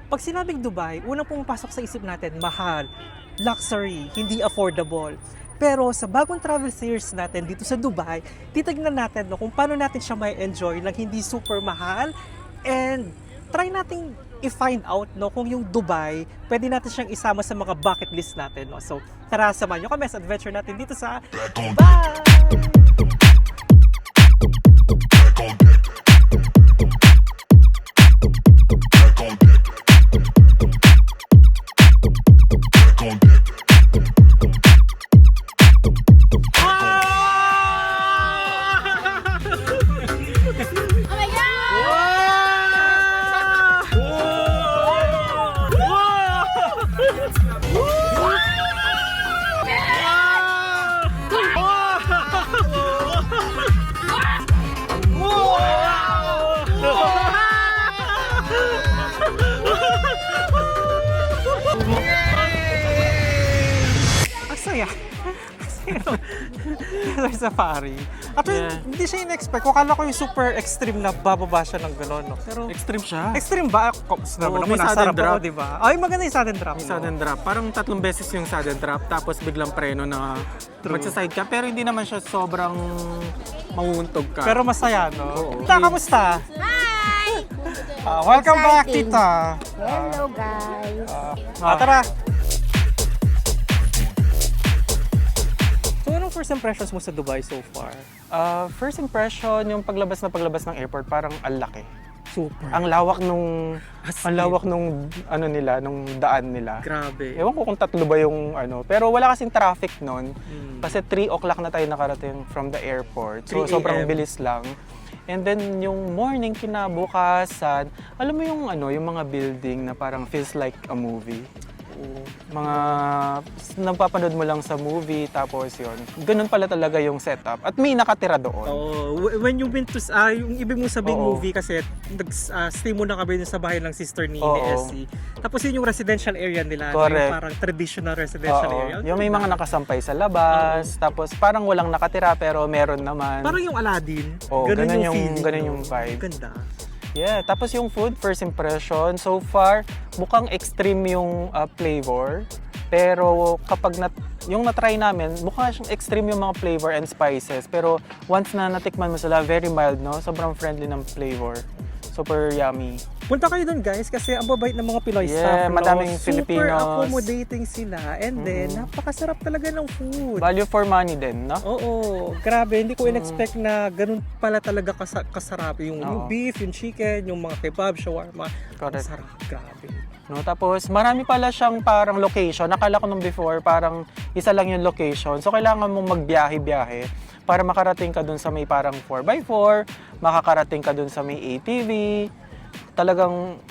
Pag sinabing Dubai, unang pumapasok sa isip natin, mahal, luxury, hindi affordable. Pero sa bagong travel series natin dito sa Dubai, titignan natin no, kung paano natin siya may enjoy ng hindi super mahal and try nating i-find out no, kung yung Dubai, pwede natin siyang isama sa mga bucket list natin. No? So tara, samahan nyo kami sa adventure natin dito sa Dubai! Asaya. Sa safari. At hindi siya in-expect ko. Kala ko yung super extreme na bababa siya ng gano'n. No? Pero Extreme siya. extreme ba? May sudden drop. Di ba? Ay, maganda yung sudden drop. May sudden drop. Parang 3 beses yung sudden drop, tapos biglang preno na magsaside ka. Pero hindi naman siya sobrang mauuntog ka. Pero masaya, no? Oo. Tita, kamusta? Hi! Welcome back, Exciting. tita. Hello guys! Tara. So, anong first impressions mo sa Dubai so far? First impression, yung paglabas ng airport, parang ang laki. Super. Ang lawak nung ano nila, nung daan nila. Grabe. Ewan ko kung 3 ba yung ano, pero wala kasing traffic noon. Mm. Kasi 3 o'clock na tayo nakarating from the airport. So 3 sobrang AM. bilis lang. And then yung morning kinabukasan, alam mo yung ano, yung mga building na parang feels like a movie. Mga napapanood mo lang sa movie, tapos yun. Ganun pala talaga yung setup. At may nakatira doon. Oh, when you went to yung ibig mong sabing Oo. movie kasi stay muna kami dun sa bahay ng sister ni Oo. Essie. Tapos yun yung residential area nila, Correct. yung parang traditional residential Oo. area. Yung may mga nakasampay sa labas, tapos parang walang nakatira pero meron naman. Parang yung Aladdin. Oo, ganun yung feeling, ganun no? yung vibe. Ganda. Yeah, tapos yung food, first impression, so far, mukhang extreme yung flavor. Pero kapag yung na-try namin, mukhang siyang extreme yung mga flavor and spices. Pero once na natikman mo sila, very mild, no? Sobrang friendly ng flavor. Super yummy. Punta kayo dun guys kasi ang babait ng mga Pinoy Yeah, staff. No? madaming Super Filipinos. accommodating sila and then napakasarap talaga ng food. Value for money din, no? Oo, grabe. Hindi ko in-expect na ganun pala talaga kasarap. Yung Oo. beef, yung chicken, yung mga kebab, shawarma. Correct. Masarap, grabe. No, tapos marami pala siyang parang location. Nakala ko nung before parang isa lang yung location. So kailangan mong magbiyahe-biyahe para makarating ka dun sa may parang 4x4, makakarating ka dun sa may ATV. Talagang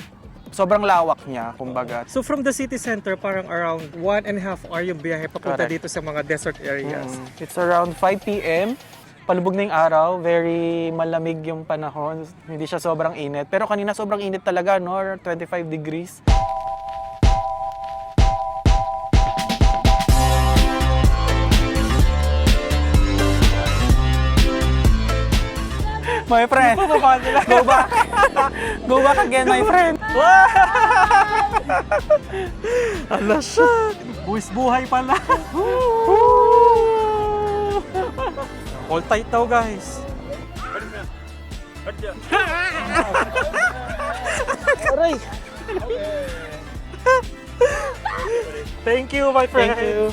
sobrang lawak niya, kumbaga. So from the city center, parang around 1.5 hour yung biyahe papunta Correct. dito sa mga desert areas. It's around 5 p.m. Palubog na yung araw, very malamig yung panahon. Hindi siya sobrang init. Pero kanina sobrang init talaga, no? 25 degrees. My friend, go back. Go back again, my friend. Ala siya! Buwis buhay pala! Hold tight daw guys! Aray. Thank you my friend! Thank you.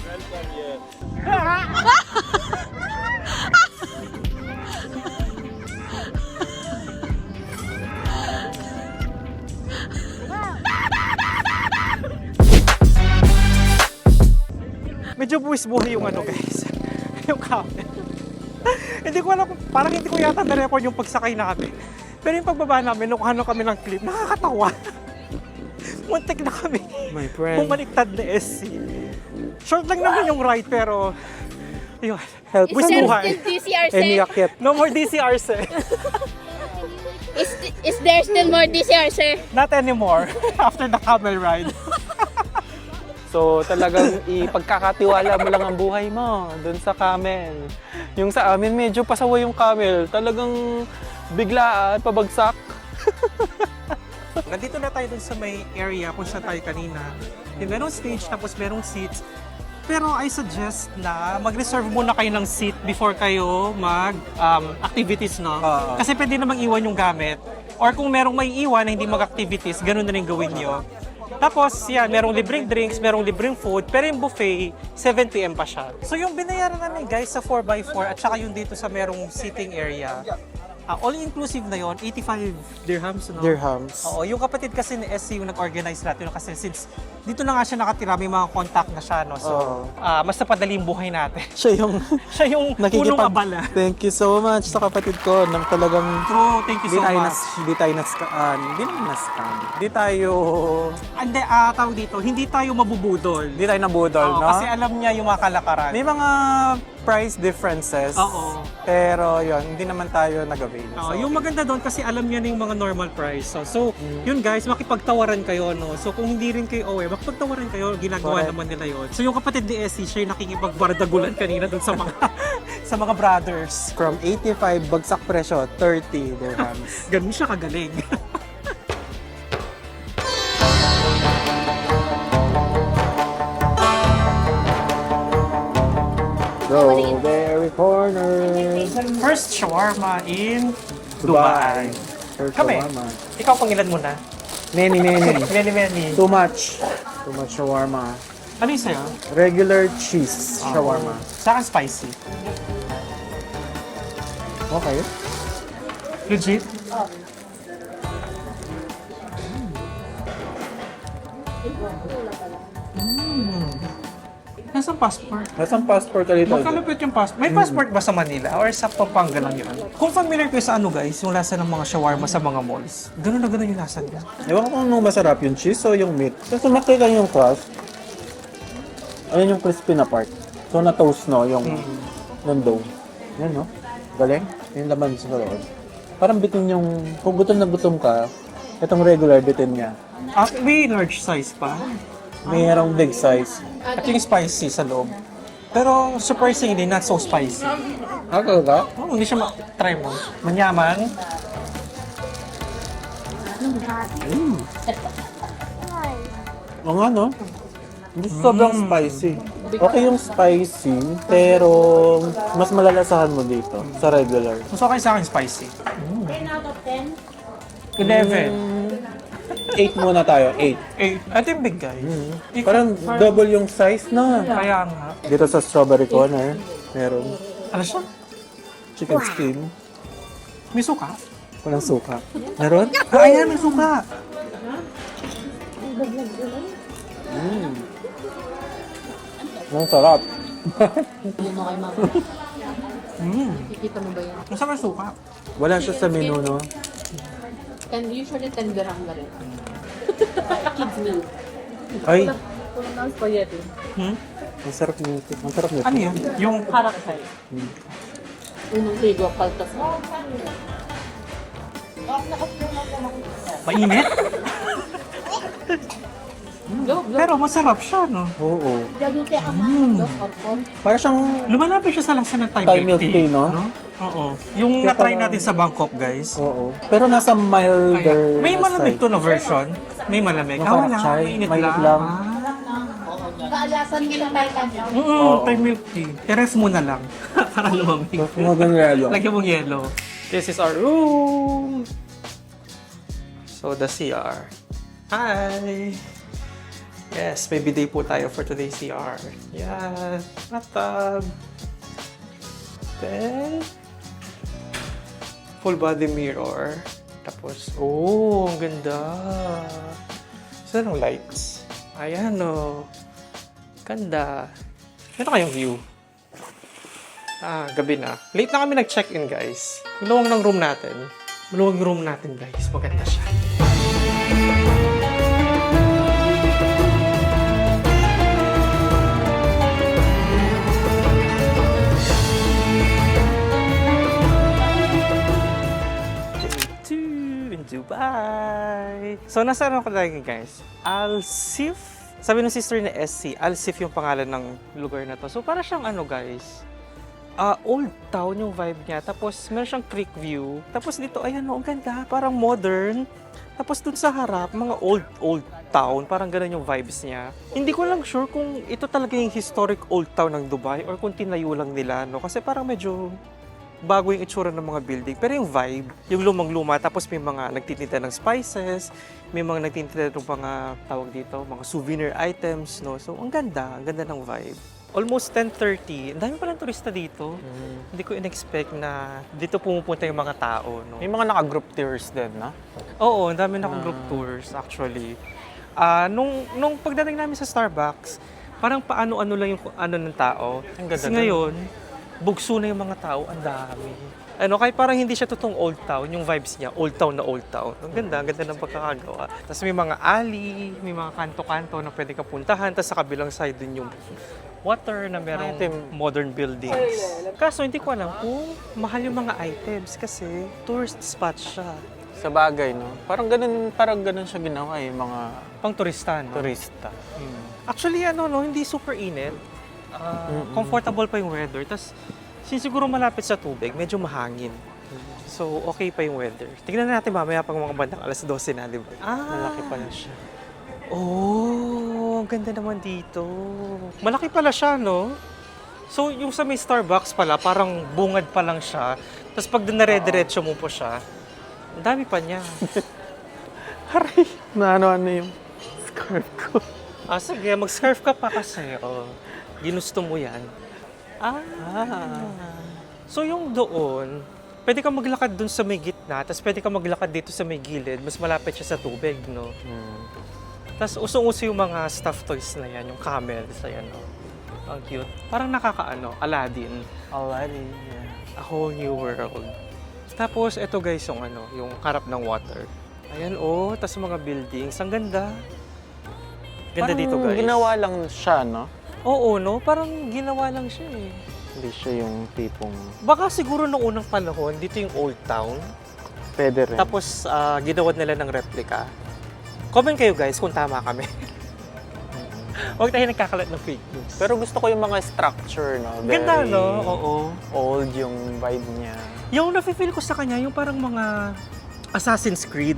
Medyo buwis buhay yung ano guys. Yung camel. Hindi ko alam, parang hindi ko yata na-record yung pagsakay namin. Pero yung pagbaba namin, nung ano kami ng clip, nakakatawa. Muntik na kami. My friend. Bumaliktad na SC. Short lang naman yung ride pero yun. Help. Buwis buhay. DCRC? Emiyakyat. No more DCR sir. Is there still more DCRC? Not anymore. After the camel ride. So talagang ipagkakatiwala mo lang ang buhay mo doon sa camel. Yung sa amin medyo pasawa yung camel. Talagang biglaan, pabagsak. Nandito na tayo dun sa may area kung saan tayo kanina. Yung merong stage tapos merong seats. Pero I suggest na mag-reserve muna kayo ng seat before kayo mag-activities, no? Oo. Kasi pwede namang iwan yung gamit. Or kung merong may iwan na hindi mag-activities, ganun na rin gawin nyo. Tapos, yan, merong libreng drinks, merong libreng food, pero yung buffet, 7 p.m. pa siya. So yung binayaran namin guys sa 4x4 at saka yung dito sa merong seating area, all-inclusive na yon, 85 dirhams, no? Dirhams. Oo, yung kapatid kasi ni SC yung nag-organize natin, no? Kasi since dito na nga siya nakatira, may mga contact na siya, no? So, Oo. mas napadali yung buhay natin. Siya yung Siya yung punong abala. Thank you so much sa kapatid ko nang talagang True, thank you so much. hindi tayo na-scam. Hindi tayo Hindi, tawag dito, hindi tayo mabubudol. hindi tayo nabudol, Oo, no? kasi alam niya yung mga kalakaran. May mga price differences. Oo. Pero yun, hindi naman tayo nag-avail. Oo, yung maganda doon kasi alam niya na yung mga normal price. So yun guys, makipagtawaran kayo, no? So kung hindi rin kayo aware, makipagtawaran kayo, ginagawa Correct. naman nila yun. So yung kapatid ni SC, siya yung nakikipagbardagulan kanina doon sa mga sa mga brothers. From 85 bagsak presyo, 30 dirhams. Ganun siya kagaling. Strawberry corner. First shawarma in Dubai. Kami. Ikaw pangilan muna. Many. Many. Too much shawarma. Ano yung sa'yo? Regular cheese shawarma. Sa akin spicy. Okay. Legit? Nasaan passport? Nasaan passport ka dito? Magkalapit yung passport. May passport ba sa Manila? Or sa Pampanga lang yun? Kung familiar kayo sa ano guys, yung lasa ng mga shawarma sa mga malls. Ganun na ganun yung lasa niya. Ewan ko kung anong masarap, yung cheese o yung meat. Kasi makita yung crust. Ayun yung crispy na part. So na-toast, no? Yung dough. Yan, no? Galing. Yung laman sa loob. Parang bitin yung... Kung gutom na gutom ka, itong regular bitin niya. May large size pa. Mayroong big size. At yung spicy sa loob. Pero surprisingly, not so spicy. Ako ba? Oh, hindi siya try mo. Manyaman. Oo nga, no? Hindi sobrang spicy. Okay yung spicy, pero mas malalasahan mo dito sa regular. Mas okay sa akin spicy. 10 out of 10? 11. 8 muna tayo, 8. Ito yung big guy. Parang double yung size na. Kaya nga. Dito sa strawberry corner, meron Ano siya? chicken skin. May suka? Walang suka. Meron? Ayan, may suka. Ang sarap. Kikita mo ba yan? Masarap yung suka. Wala siya sa menu, no? And usually 10 dirham na rin. Kids meal. Ay, Kung ang spaghetti. ang sarap nito. Ang sarap nito. Ano yun? Yung Harakay. Unang ligo, paltas mo. mainit? Go, go. Pero masarap siya, no? Oo. Gagawin ang mga Para siyang Lumalapit siya sa lasa ng Thai Thai milk tea. no? Oo. Yung Kaya na-try parang- natin sa Bangkok, guys. Oo. Pero nasa milder May malamig side. to na version. May malamig. Masarap Wala. siya, Mainit mainit lang. lang. kaalasan nila tayo kanya. Thai milk tea. I-ref mo na lang. Para lumamig. Magandang Lagyan mong yellow. This is our room. So, the CR. Hi! Yes, may bidet po tayo for today's CR. Yeah, bathtub. Then, full body mirror. Tapos, oh, ang ganda. Saan ang lights? Ayan, oh. Ganda. Meron kayong view. Gabi na. Late na kami nag-check-in, guys. Maluwag ng room natin. Maluwag yung room natin, guys. Maganda siya. In Dubai. So, nasaan ako tayo, guys? Al-Sif. Sabi ng sister ni SC, Al-Sif yung pangalan ng lugar na to. So, para siyang ano, guys? Old town yung vibe niya. Tapos, meron siyang creek view. Tapos dito, ayan o, ang ganda. Parang modern. Tapos dun sa harap, mga old town, parang ganun yung vibes niya. Hindi ko lang sure kung ito talaga yung historic old town ng Dubai or kung tinayo lang nila, no? Kasi parang medyo bago yung itsura ng mga building. Pero yung vibe, yung lumang-luma, tapos may mga nagtitinda ng spices, may mga nagtitinda ng mga, tawag dito, mga souvenir items, no? So, ang ganda ng vibe. Almost 10:30, ang dami palang turista dito. Hindi ko in-expect na dito pumupunta yung mga tao, no? May mga naka-group tours din, no? Oo, ang dami na akong group tours, actually. Nung pagdating namin sa Starbucks, parang paano-ano lang yung ano ng tao. Ang ganda Kasi dun. ngayon, bugso na yung mga tao, ang dami. Kahit parang hindi siya totoong old town, yung vibes niya, old town na old town. Ang ganda ng pagkakagawa. Tapos may mga alley, may mga kanto-kanto na pwede ka puntahan. Tapos sa kabilang side din yung water na merong Item. modern buildings. Kaso hindi ko alam kung mahal yung mga items kasi tourist spot siya. Sa bagay, no? Parang ganun siya ginawa yung mga Pang turista, no? turista. Actually, hindi super init. Comfortable pa yung weather. Tapos, since siguro malapit sa tubig, medyo mahangin. So, okay pa yung weather. Tignan natin mamaya pang mga bandang alas 12 na, di ba? Malaki pala siya. Oh, ang ganda naman dito. Malaki pala siya, no? So, yung sa may Starbucks pala, parang bungad pa lang siya. Tapos pag dinare-diretso mo po siya, ang dami pa niya. Haray! Na ano yung scarf ko. Sige, mag-scarf ka pa kasi. Ginusto mo yan. So yung doon, pwede ka maglakad doon sa may gitna, tapos pwede ka maglakad dito sa may gilid, mas malapit siya sa tubig, no? Tapos usong-uso yung mga stuffed toys na yan, yung camels, ayan, no? Ang cute. Parang Aladdin. Already, yeah. A whole new world. Tapos, ito guys, yung harap ng water. Ayan, tapos mga buildings. Ang ganda. Ganda Parang dito, guys. ginawa lang siya, no? Oo, no? Parang ginawa lang siya, eh. Hindi siya yung tipong Baka siguro noong unang panahon, dito yung old town. pwede rin. Tapos, ginawa nila ng replica. Comment kayo, guys, kung tama kami. Huwag tayo nagkakalat ng fake news. Pero gusto ko yung mga structure, no? Ganda, Very no? Oo. Old yung vibe niya. Yung nafe-feel ko sa kanya, yung parang mga Assassin's Creed,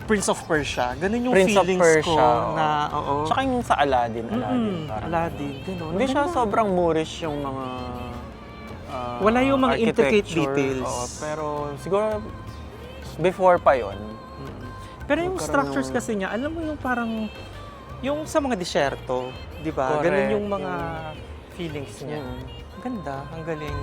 Prince of Persia. Ganun yung Prince of feelings Persia, ko oo. na, oo. Tsaka yung sa Aladdin. Parang Aladdin, ganun. Hindi siya Ganda. sobrang moorish yung mga Wala yung mga intricate architecture. details. Oo, pero siguro before pa yon. Pero yung Nagkaroon structures ng- kasi niya, alam mo yung parang, yung sa mga disyerto, di ba? Correct. Ganun yung mga feelings niya. Ang ganda, ang galing.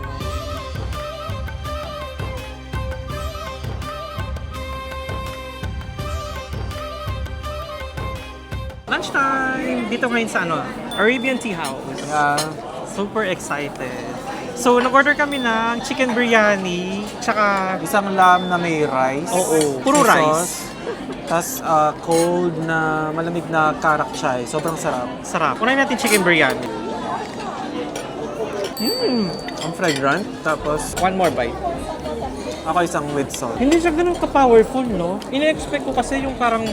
Lunchtime! Dito ngayon sa Arabian Tea House. Yeah. Super excited. So, nag-order kami ng chicken biryani, tsaka Isang lamb na may rice. Oo, puro may rice. sauce, Tapos cold na malamig na karak chai. Sobrang sarap. sarap. Unahin natin chicken biryani. Ang fragrant. Tapos One more bite. ako isang with salt. Hindi siya ganun ka-powerful, no? Ina-expect ko kasi yung parang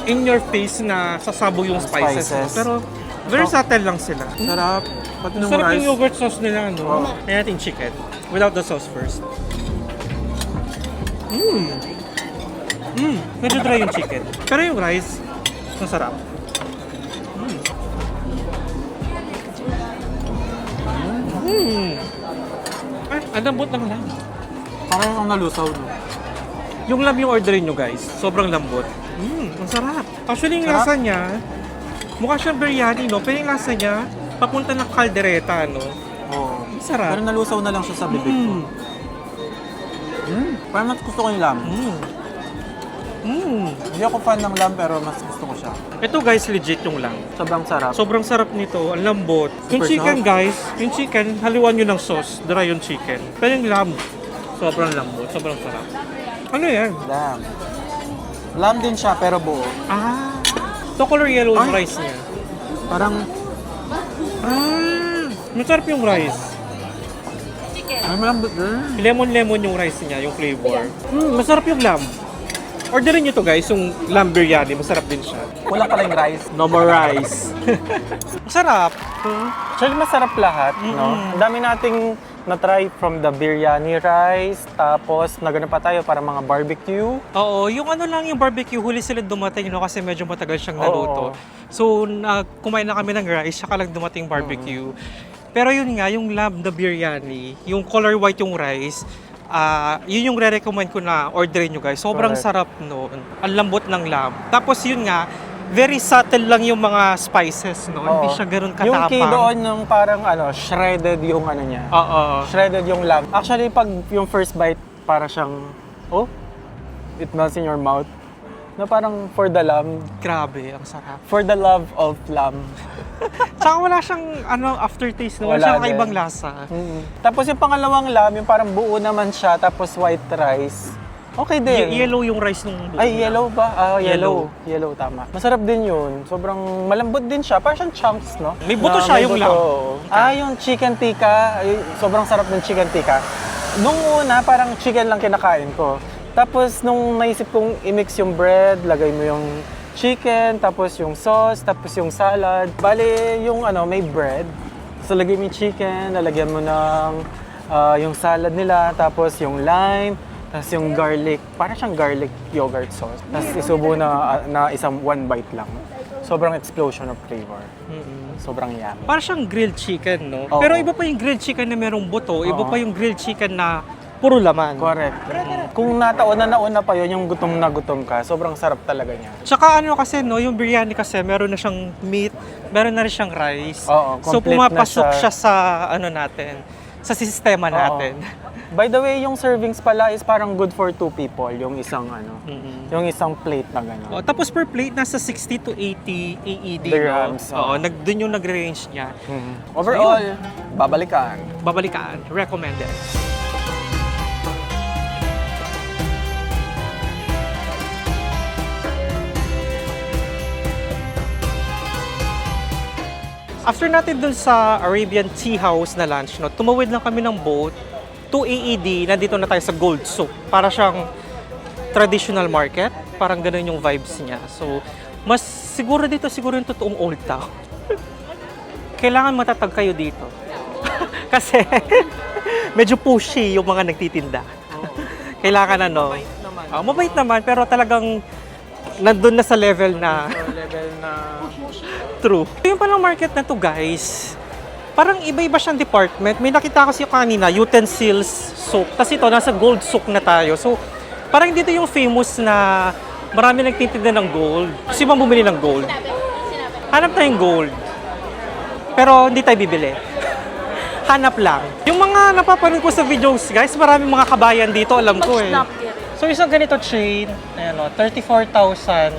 in your face na sasabog yung spices. Spices. Pero versatile lang sila. Sarap. Pati ng Sarap rice. yung yogurt sauce nila, no? Oo. Kaya natin chicken. Without the sauce first. Medyo dry yung chicken. Pero yung rice, masarap. Ay, ang lambot ng lamb. Parang ang nalusaw, no? Yung lamb yung orderin nyo, guys. Sobrang lambot. Ang sarap. Actually, yung Sarap. lasa niya, mukha siyang biryani, no? Pero yung lasa niya, papunta ng kaldereta, no? Oo. Ang sarap. Pero nalusaw na lang siya sa bibig ko. Parang mas gusto ko yung lamb. Hindi ako fan ng lamb pero mas gusto ko siya. Ito, guys, legit yung lamb. Sobrang sarap. Sobrang sarap nito, ang lambot. Yung Super chicken, soft. guys, yung chicken, haluan nyo ng sauce, dry yung chicken. Pero yung lamb, sobrang lambot, sobrang sarap. Ano yan? Lamb. Lamb din siya pero buo. Ito color yellow yung Ay. rice niya. Parang Masarap yung rice. ay malambot din. Lemon-lemon yung rice niya, yung flavor. Masarap yung lamb. Orderin nyo to, guys, yung lamb biryani. Masarap din siya. Wala pala yung rice. No more rice. Masarap. Actually, masarap lahat, no? Ang dami nating na-try from the biryani rice, tapos nagano pa tayo para mga barbecue. Oo, yung ano lang yung barbecue, huli sila dumating, no? Kasi medyo matagal siyang naluto. Oo. So, kumain na kami ng rice, saka lang dumating barbecue. Pero yun nga, yung lamb na biryani, yung color white yung rice, yun yung re-recommend ko na orderin nyo guys. Sobrang Correct. sarap noon. Ang lambot ng lamb. Tapos yun nga, very subtle lang yung mga spices, no? Hindi Oo. siya ganun Yung katapang. key doon yung parang shredded yung ano niya. Oo. Shredded yung lamb. Actually, pag yung first bite, para siyang, it melts in your mouth. Na parang for the lamb, Grabe, ang sarap. for the love of lamb. Tsaka wala siyang aftertaste, no? Wala Wala siyang din. kaibang lasa. Tapos yung pangalawang lamb, yung parang buo naman siya, tapos white rice. Okay din. Yellow yung rice nung buo Ay, na. yellow ba? Yellow. Yellow, tama. Masarap din yun. Sobrang malambot din siya. Parang siyang chunks, no? May buto Na siya, may yung buto. lamb. Yung chicken tikka. Ay, sobrang sarap ng chicken tikka. Nung una, parang chicken lang kinakain ko. Tapos, nung naisip kong i-mix yung bread, lagay mo yung chicken, tapos yung sauce, tapos yung salad. Bale, yung may bread. So, lagay mo yung chicken, lalagyan mo ng yung salad nila, tapos yung lime, tapos yung garlic, parang siyang garlic yogurt sauce. Tapos isubo na isang one bite lang. Sobrang explosion of flavor. Sobrang yummy. Parang siyang grilled chicken, no? Oo. Pero iba pa yung grilled chicken na merong buto, iba Oo. pa yung grilled chicken na puro laman. Correct. Kung nauna pa yun, yung gutom na gutom ka, sobrang sarap talaga niya. Tsaka kasi, no, yung biryani kasi meron na siyang meat, meron na rin siyang rice. Oo, So complete na pumapasok siya. siya sa natin, sa sistema natin. By the way, yung servings pala is parang good for 2 people, yung isang yung isang plate na gano'n. Oh, tapos per plate nasa 60 to 80 AED, Dirhams, no? Oo, oo. dun yung nag-range niya. Overall, babalikan. Babalikaan, recommended. After natin dun sa Arabian Tea House na lunch, no, tumawid lang kami ng boat to AED, nandito na tayo sa Gold Souk. Para siyang traditional market, parang ganun yung vibes niya. So, mas siguro yung totoong Old Town. Kailangan matatag kayo dito. Kasi medyo pushy yung mga nagtitinda. Kailangan mabait naman, pero talagang nandun na sa level na true. Yung palang market na to guys, parang iba-iba siyang department. May nakita kasi yung kanina, utensils souk. Tapos ito, nasa gold souk na tayo. So, parang dito yung famous na marami nagtitinda ng gold. Kasi bang bumili ng gold? Hanap tayong gold. Pero hindi tayo bibili. Hanap lang. Yung mga napapanood ko sa videos guys, maraming mga kabayan dito, alam ko eh. So, isang ganito chain, 34,000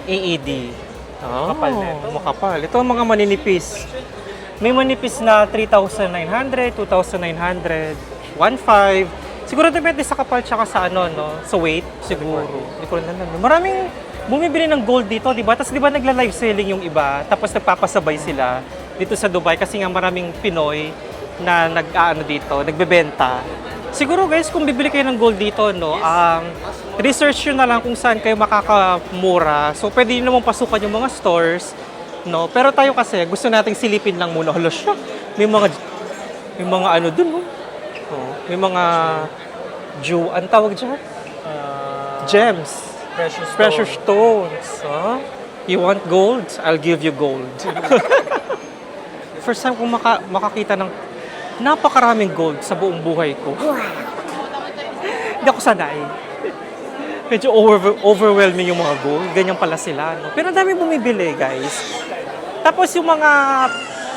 AED. Kapal na ito. Makapal. Ito ang mga maninipis. May manipis na 3,900, 2,900, 1,500. Siguro depende sa kapal tsaka sa sa weight siguro. Hindi ko rin alam. Maraming bumibili ng gold dito, di ba? Tapos di ba nagla-live selling yung iba, tapos nagpapasabay sila dito sa Dubai kasi nga maraming Pinoy na dito, nagbebenta. Siguro guys, kung bibili kayo ng gold dito, research nyo na lang kung saan kayo makakamura. So, pwede nyo namang pasukan yung mga stores, no? Pero tayo kasi, gusto nating silipin lang muna. Hala siya, may mga dun, no? Oh, may mga ang tawag dyan? Gems. Precious stones. Huh? You want gold? I'll give you gold. First time kong makakita ng napakaraming gold sa buong buhay ko. Hindi ako sanay. Medyo overwhelming yung mga gold. Ganyan pala sila. No? Pero ang dami bumibili, guys. Tapos yung mga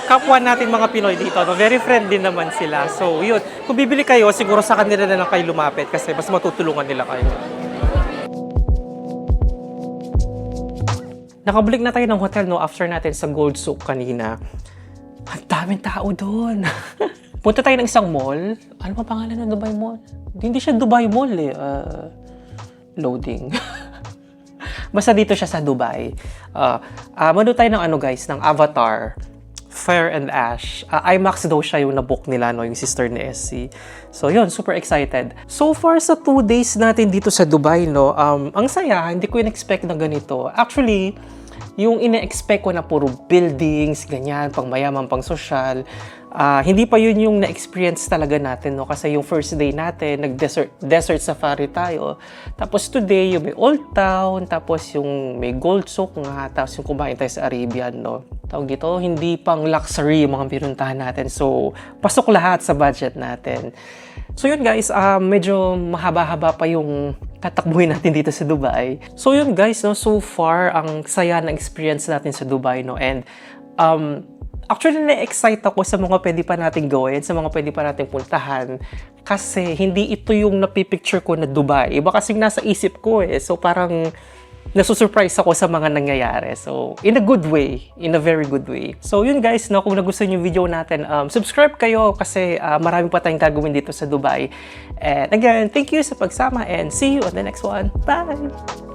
kapwa natin mga Pinoy dito, very friendly naman sila. So, yun. Kung bibili kayo, siguro sa kanila na lang kayo lumapit kasi mas matutulungan nila kayo. Nakabalik na tayo ng hotel, no, after natin sa Gold Souk kanina. Ang daming tao doon. Punta tayo ng isang mall. Ano pa pangalan ng Dubai Mall? Hindi siya Dubai Mall eh. Loading. Basta dito siya sa Dubai. Manood tayo ng guys, ng Avatar. Fire and Ash. IMAX daw siya yung nabook nila, no, yung sister ni SC. So yun, super excited. So far sa 2 days natin dito sa Dubai, no, ang saya, hindi ko in-expect na ganito. Actually, yung ine-expect ko na puro buildings, ganyan, pang mayaman, pang social, Hindi pa yun yung na-experience talaga natin, no? Kasi yung first day natin, nag-desert safari tayo. Tapos today, yung may Old Town, tapos yung may Gold Souk nga, tapos yung kumain tayo sa Arabian, no? Tawag dito, hindi pang luxury yung mga pinuntahan natin. So, pasok lahat sa budget natin. So yun guys, medyo mahaba-haba pa yung tatakbuhin natin dito sa Dubai. So yun guys, no, so far, ang saya ng experience natin sa Dubai, no? And, actually, na-excite ako sa mga pwede pa nating gawin, sa mga pwede pa nating puntahan. Kasi hindi ito yung napipicture ko na Dubai. Iba kasing nasa isip ko eh. So parang nasusurprise ako sa mga nangyayari. So, in a good way. In a very good way. So yun guys, no, kung nagustuhan yung video natin, subscribe kayo kasi marami pa tayong gagawin dito sa Dubai. And again, thank you sa pagsama and see you on the next one. Bye!